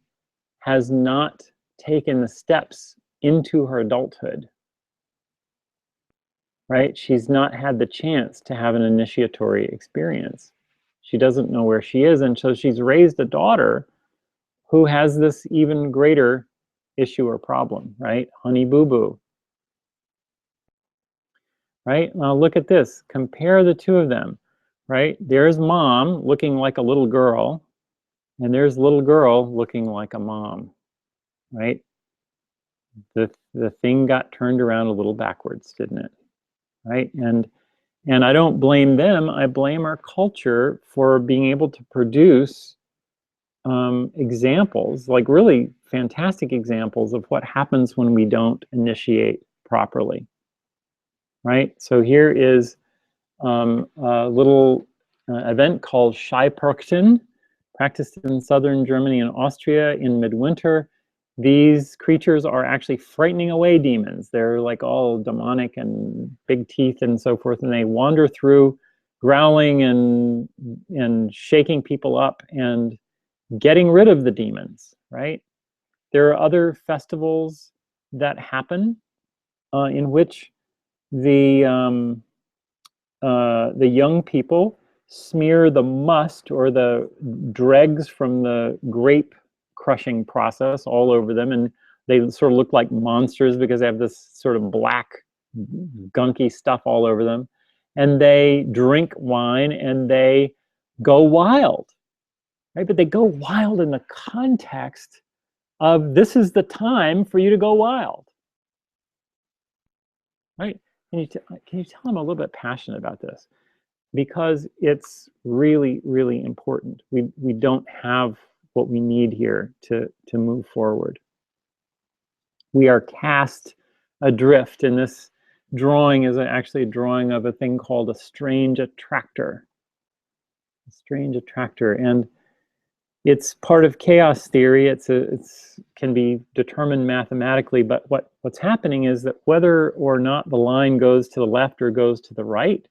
has not taken the steps into her adulthood, right? She's not had the chance to have an initiatory experience. She doesn't know where she is, and so she's raised a daughter who has this even greater issue or problem, right? Honey Boo Boo. Right? Now look at this. Compare the two of them, right? There's mom looking like a little girl, and there's little girl looking like a mom, right? The thing got turned around a little backwards, didn't it? Right? And I don't blame them. I blame our culture for being able to produce examples, like really fantastic examples of what happens when we don't initiate properly. Right? So here is a little event called Scheipurchten, practiced in southern Germany and Austria in midwinter. These creatures are actually frightening away demons. They're like all demonic and big teeth and so forth, and they wander through growling and shaking people up and getting rid of the demons, right? There are other festivals that happen in which the young people smear the must or the dregs from the grape crushing process all over them, and they sort of look like monsters because they have this sort of black, gunky stuff all over them. And they drink wine and they go wild, right? But they go wild in the context of this is the time for you to go wild, right? Can you tell I'm a little bit passionate about this? Because it's really, really important. We don't have what we need here to move forward. We are cast adrift, and this drawing is actually a drawing of a thing called a strange attractor. A strange attractor, and it's part of chaos theory. It's can be determined mathematically, but what's happening is that whether or not the line goes to the left or goes to the right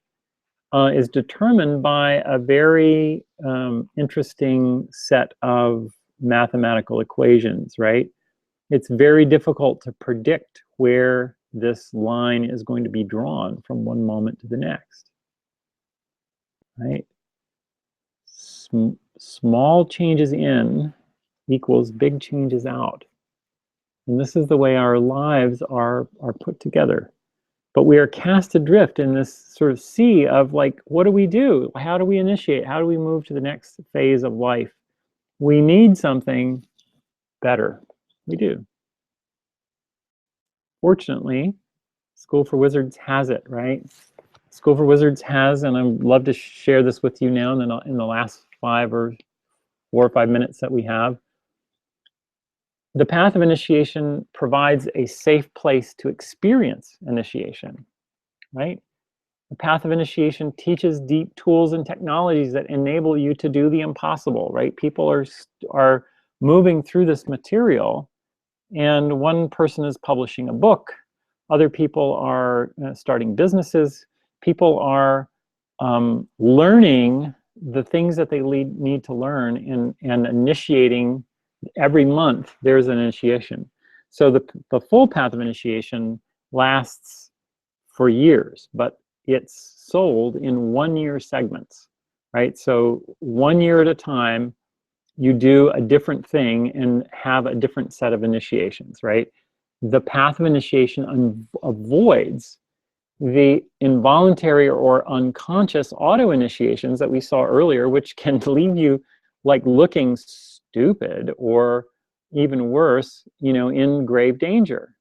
is determined by a very interesting set of mathematical equations, right? It's very difficult to predict where this line is going to be drawn from one moment to the next, right? Small changes in equals big changes out. And this is the way our lives are put together. But we are cast adrift in this sort of sea of like, what do we do? How do we initiate? How do we move to the next phase of life? We need something better. We do. Fortunately, School for Wizards has it, right? School for Wizards has, and I'd love to share this with you now in the last 4 or 5 minutes that we have. The path of initiation provides a safe place to experience initiation, right? The path of initiation teaches deep tools and technologies that enable you to do the impossible, right? People are moving through this material, and one person is publishing a book. Other people are starting businesses. People are learning the things that they need to learn and initiating. Every month there's an initiation. So the full path of initiation lasts for years, but it's sold in 1-year segments, right? So 1 year at a time, you do a different thing and have a different set of initiations, right? The path of initiation avoids the involuntary or unconscious auto initiations that we saw earlier, which can leave you like looking stupid or even worse, in grave danger,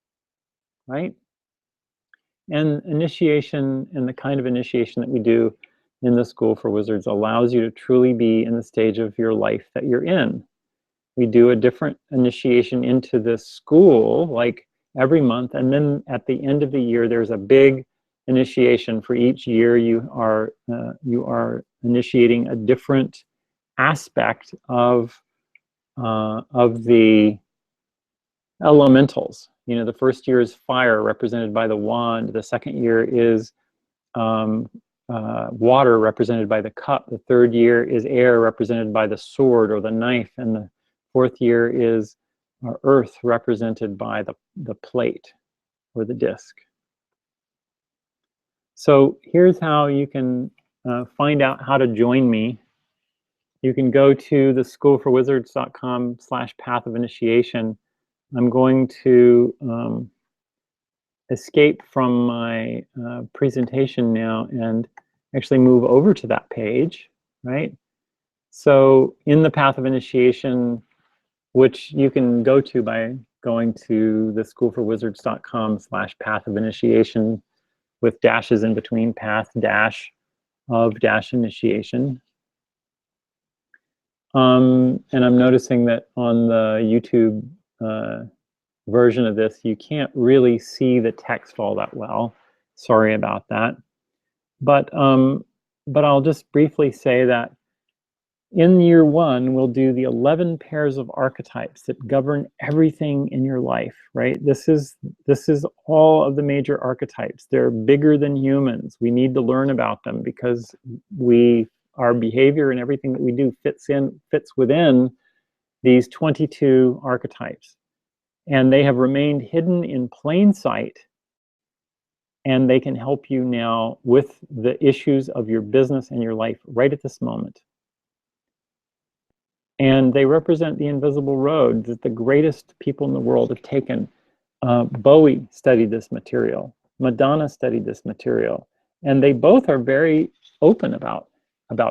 right? And initiation and the kind of initiation that we do in the School for Wizards allows you to truly be in the stage of your life that you're in. We do a different initiation into the school like every month, and then at the end of the year there's a big initiation for each year. You are initiating a different aspect of the elementals. The first year is fire, represented by the wand. The second year is water, represented by the cup. The third year is air, represented by the sword or the knife. And the fourth year is earth, represented by the plate or the disc. So here's how you can find out how to join me. You can go to the schoolforwizards.com/path of initiation. I'm going to escape from my presentation now and actually move over to that page, right? So in the path of initiation, which you can go to by going to the schoolforwizards.com/path of initiation with dashes in between, path dash of dash initiation. And I'm noticing that on the YouTube version of this, you can't really see the text all that well. Sorry about that. But I'll just briefly say that in year 1, we'll do the 11 pairs of archetypes that govern everything in your life, right? This is all of the major archetypes. They're bigger than humans. We need to learn about them because our behavior and everything that we do fits within these 22 archetypes. And they have remained hidden in plain sight, and they can help you now with the issues of your business and your life right at this moment. And they represent the invisible road that the greatest people in the world have taken. Bowie studied this material. Madonna studied this material. And they both are very open about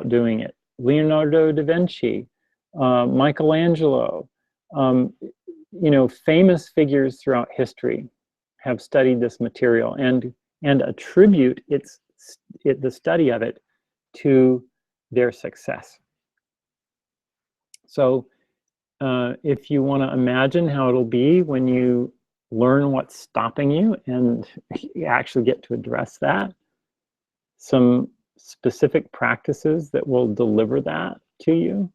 doing it. Leonardo da Vinci, Michelangelo, famous figures throughout history have studied this material and attribute the study of it to their success. So if you want to imagine how it'll be when you learn what's stopping you and you actually get to address that, some specific practices that will deliver that to you.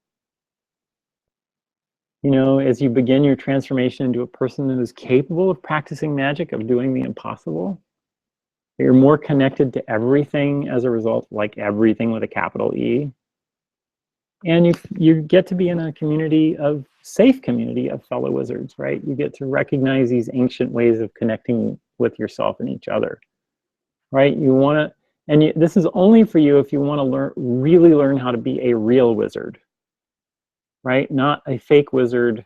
You know, as you begin your transformation into a person who is capable of practicing magic, of doing the impossible, you're more connected to everything as a result, like everything with a capital E. And you get to be in a safe community of fellow wizards, right? You get to recognize these ancient ways of connecting with yourself and each other, right? You want to, and this is only for you if you want to really learn how to be a real wizard, right? Not a fake wizard,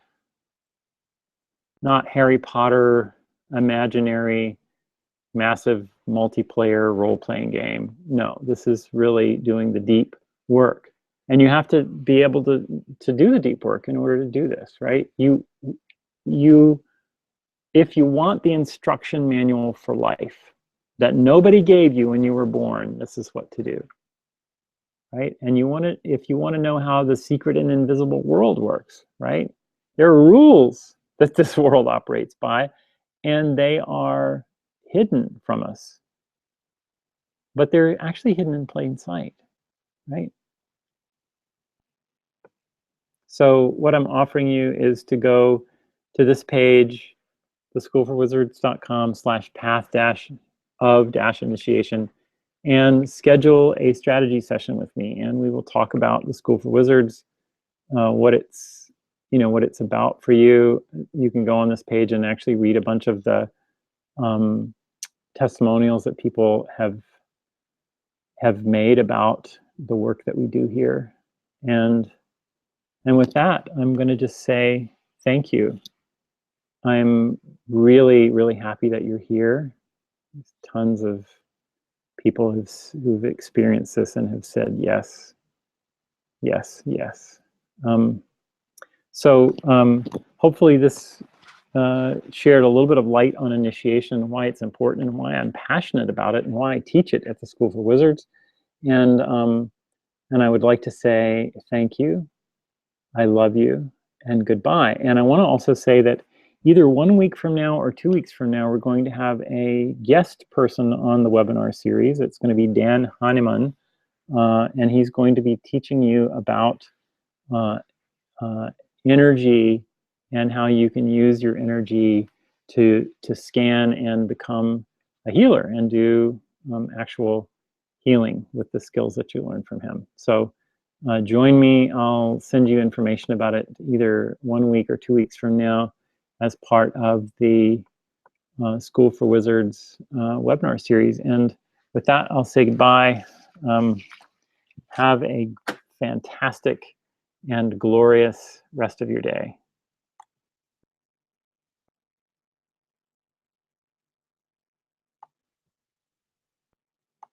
not Harry Potter, imaginary, massive multiplayer role-playing game. No, this is really doing the deep work. And you have to be able to do the deep work in order to do this, right? If you want the instruction manual for life that nobody gave you when you were born, this is what to do, right? And if you want to know how the secret and invisible world works, right? There are rules that this world operates by, and they are hidden from us, but they're actually hidden in plain sight, right? So what I'm offering you is to go to this page, theschoolforwizards.com/path-of-initiation, and schedule a strategy session with me, and we will talk about the School for Wizards, what it's about for you. You can go on this page and actually read a bunch of the testimonials that people have made about the work that we do here. And with that, I'm going to just say thank you. I'm really, really happy that you're here. There's tons of people who've experienced this and have said yes, yes, yes. Hopefully this shared a little bit of light on initiation and why it's important and why I'm passionate about it and why I teach it at the School for Wizards. And I would like to say thank you. I love you, and goodbye. And I want to also say that either 1 week from now or 2 weeks from now, we're going to have a guest person on the webinar series. It's going to be Dan Hahnemann, and he's going to be teaching you about energy and how you can use your energy to scan and become a healer and do actual healing with the skills that you learned from him. So join me. I'll send you information about it either 1 week or 2 weeks from now as part of the School for Wizards webinar series. And with that, I'll say goodbye. Have a fantastic and glorious rest of your day.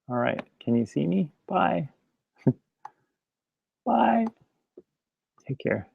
All right, can you see me? Bye. Bye. Take care.